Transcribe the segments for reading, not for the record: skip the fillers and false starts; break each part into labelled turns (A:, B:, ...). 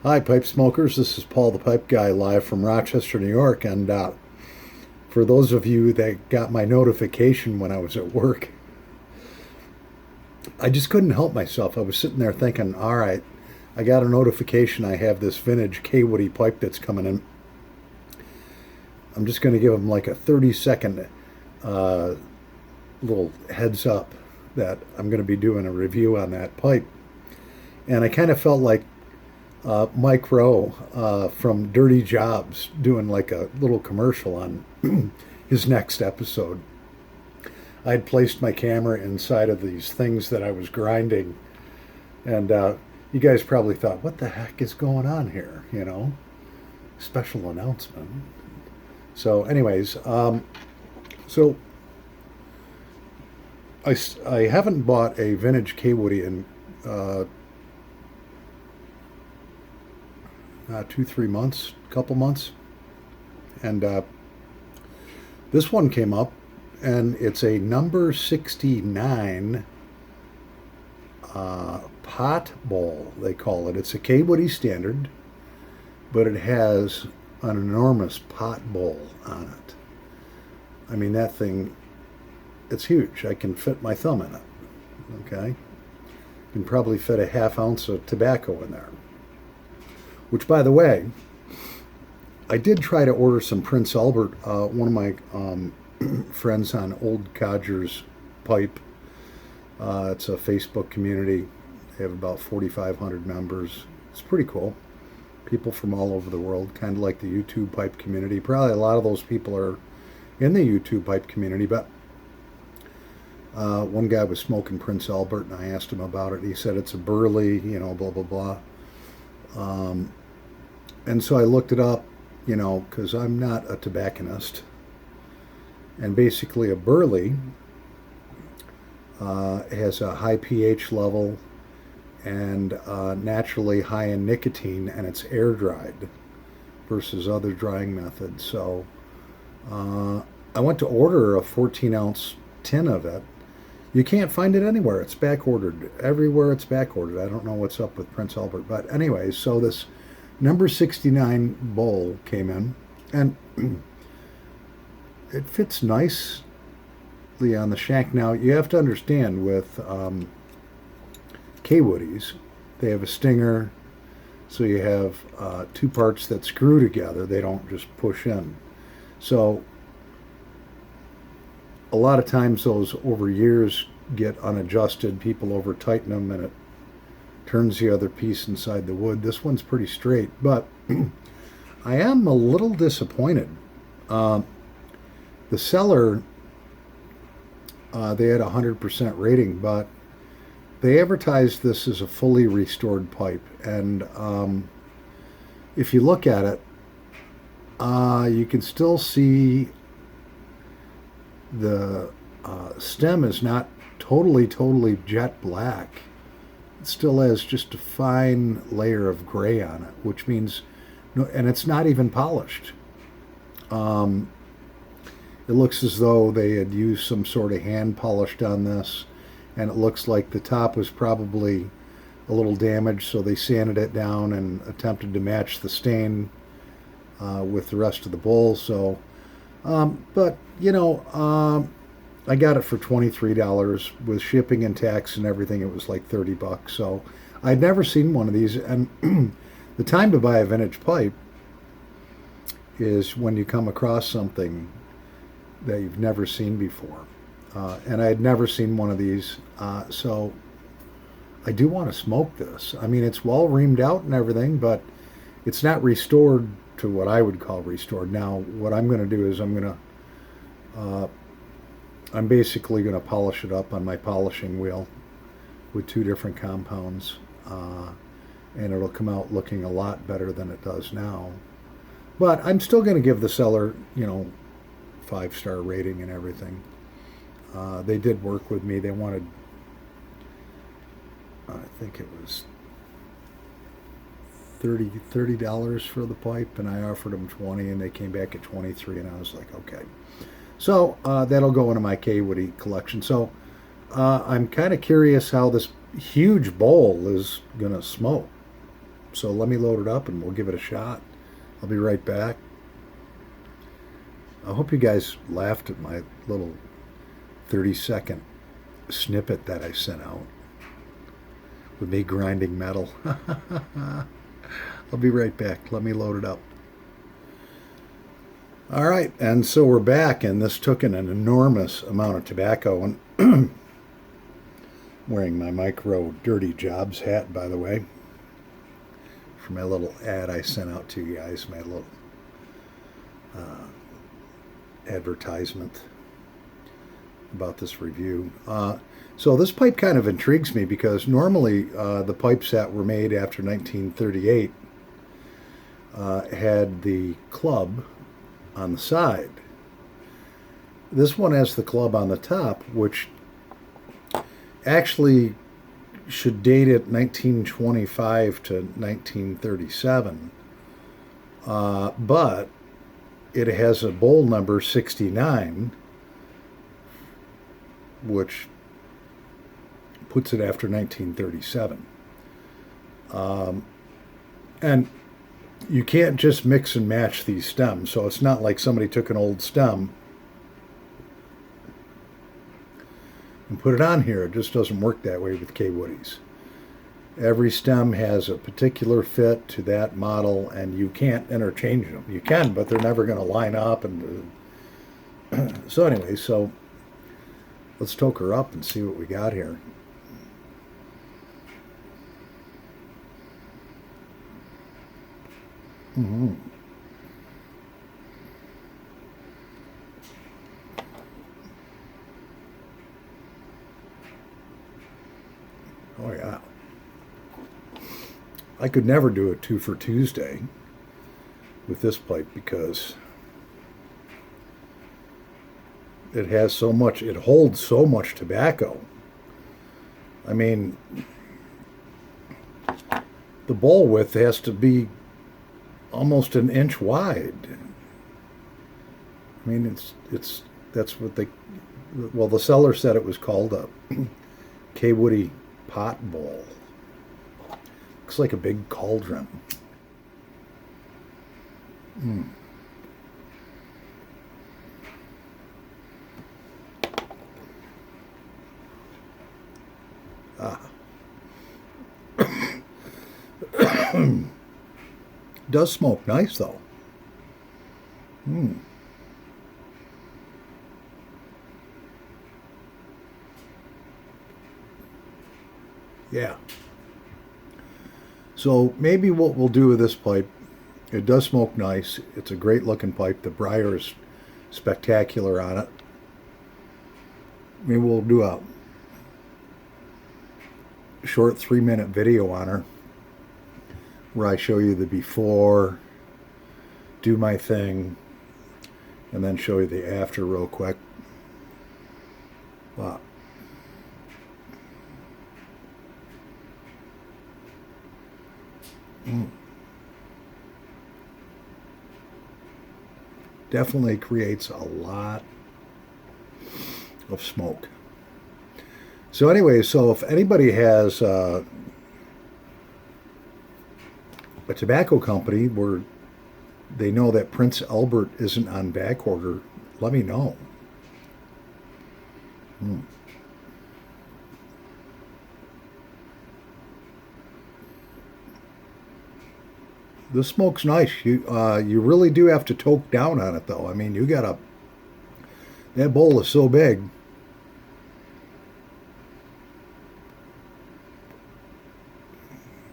A: Hi, pipe smokers. This is Paul the Pipe Guy live from Rochester, New York. And for those of you that got my notification when I was at work, I just couldn't help myself. I was sitting there thinking, all right, I got a notification. I have this vintage kaywoodie pipe that's coming in. I'm just going to give them like a 30-second little heads up that I'm going to be doing a review on that pipe. And I kind of felt like Mike Rowe from Dirty Jobs doing like a little commercial on his next episode. I'd placed my camera inside of these things that I was grinding, and you guys probably thought, what the heck is going on here? You know, special announcement. So anyways, so I haven't bought a vintage kaywoodie in 2-3 months, couple months, and this one came up, and it's a number 69 pot bowl, they call it. It's a kaywoodie standard, but it has an enormous pot bowl on it. I mean, that thing, it's huge. I can fit my thumb in it. Okay, can probably fit a half ounce of tobacco in there. Which, by the way, I did try to order some Prince Albert. One of my friends on Old Codger's Pipe. It's a Facebook community. They have about 4,500 members. It's pretty cool. People from all over the world, kind of like the YouTube pipe community. Probably a lot of those people are in the YouTube pipe community, but one guy was smoking Prince Albert, and I asked him about it. He said it's a Burley, blah, blah, blah. And so I looked it up, because I'm not a tobacconist. And basically a Burley has a high pH level and naturally high in nicotine, and it's air dried versus other drying methods. So I went to order a 14-ounce tin of it. You can't find it anywhere. It's back ordered. Everywhere it's back ordered. I don't know what's up with Prince Albert. But anyway, so this number 69 bowl came in, and it fits nicely on the shank. Now, you have to understand with kaywoodies, they have a stinger, so you have two parts that screw together. They don't just push in. So a lot of times those over years get unadjusted. People over tighten them, and it turns the other piece inside the wood. This one's pretty straight, but I am a little disappointed. The seller, they had a 100% rating, but they advertised this as a fully restored pipe. And if you look at it, you can still see the stem is not totally jet black. It still has just a fine layer of gray on it, which means, no, and it's not even polished. It looks as though they had used some sort of hand polished on this, and it looks like the top was probably a little damaged, so they sanded it down and attempted to match the stain with the rest of the bowl. So, but I got it for $23 with shipping and tax and everything. It was like $30. So I'd never seen one of these, and the time to buy a vintage pipe is when you come across something that you've never seen before. And I had never seen one of these, so I do want to smoke this. I mean, it's well reamed out and everything, but it's not restored to what I would call restored. Now, what I'm going to do is I'm basically going to polish it up on my polishing wheel with 2 different compounds, and it'll come out looking a lot better than it does now. But I'm still going to give the seller, 5-star rating and everything. They did work with me. They wanted, I think it was $30 for the pipe, and I offered them $20, and they came back at $23, and I was like, okay. So that'll go into my kaywoodie collection. So I'm kind of curious how this huge bowl is going to smoke. So let me load it up and we'll give it a shot. I'll be right back. I hope you guys laughed at my little 30-second snippet that I sent out with me grinding metal. I'll be right back. Let me load it up. All right, and so we're back, and this took an enormous amount of tobacco. And wearing my Micro Dirty Jobs hat, by the way, for my little ad I sent out to you guys, my little advertisement about this review. So this pipe kind of intrigues me because normally the pipes that were made after 1938 had the club on the side. This one has the club on the top, which actually should date it 1925 to 1937. But it has a bowl number 69, which puts it after 1937. And you can't just mix and match these stems, so it's not like somebody took an old stem and put it on here. It just doesn't work that way with kaywoodies. Every stem has a particular fit to that model, and you can't interchange them. You can, but they're never going to line up. And so anyway, so let's toke her up and see what we got here. Mm-hmm. Oh yeah. I could never do a 2 for Tuesday with this pipe because it has so much, it holds so much tobacco. I mean, the bowl width has to be almost an inch wide. I mean, that's what they, well, the seller said it was called a kaywoodie pot bowl. Looks like a big cauldron. Does smoke nice though. Yeah. So maybe what we'll do with this pipe, it does smoke nice. It's a great looking pipe. The briar is spectacular on it. Maybe we'll do a short 3-minute video on her where I show you the before, do my thing, and then show you the after real quick. Wow. Definitely creates a lot of smoke. So anyway, so if anybody has a tobacco company where they know that Prince Albert isn't on back order, let me know. The smoke's nice. You really do have to toke down on it though. I mean, you gotta, that bowl is so big.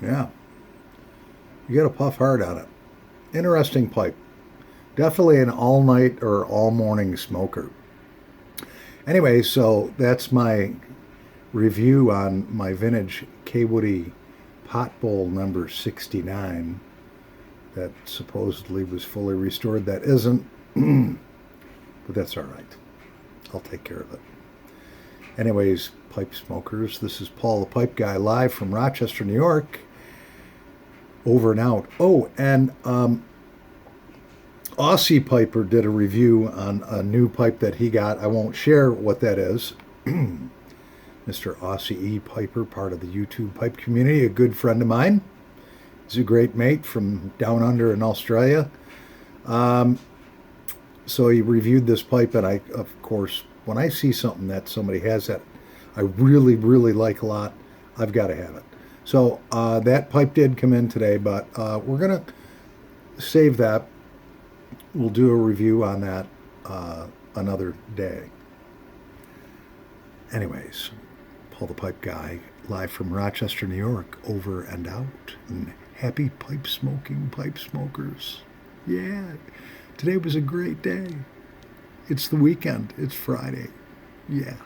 A: Yeah. You gotta puff hard on it. Interesting pipe. Definitely an all night or all morning smoker. Anyway, so that's my review on my vintage kaywoodie pot bowl number 69 that supposedly was fully restored. That isn't, but that's all right. I'll take care of it. Anyways, pipe smokers, this is Paul the Pipe Guy live from Rochester, New York. Over and out. Oh, and Aussie Piper did a review on a new pipe that he got. I won't share what that is. Mr. Aussie E. Piper, part of the YouTube pipe community, a good friend of mine. He's a great mate from down under in Australia. Um, so he reviewed this pipe, and I, of course, when I see something that somebody has that I really, really like a lot, I've got to have it. So that pipe did come in today, but we're going to save that. We'll do a review on that another day. Anyways, Paul the Pipe Guy, live from Rochester, New York, over and out. And happy pipe smoking, pipe smokers. Yeah, today was a great day. It's the weekend. It's Friday. Yeah.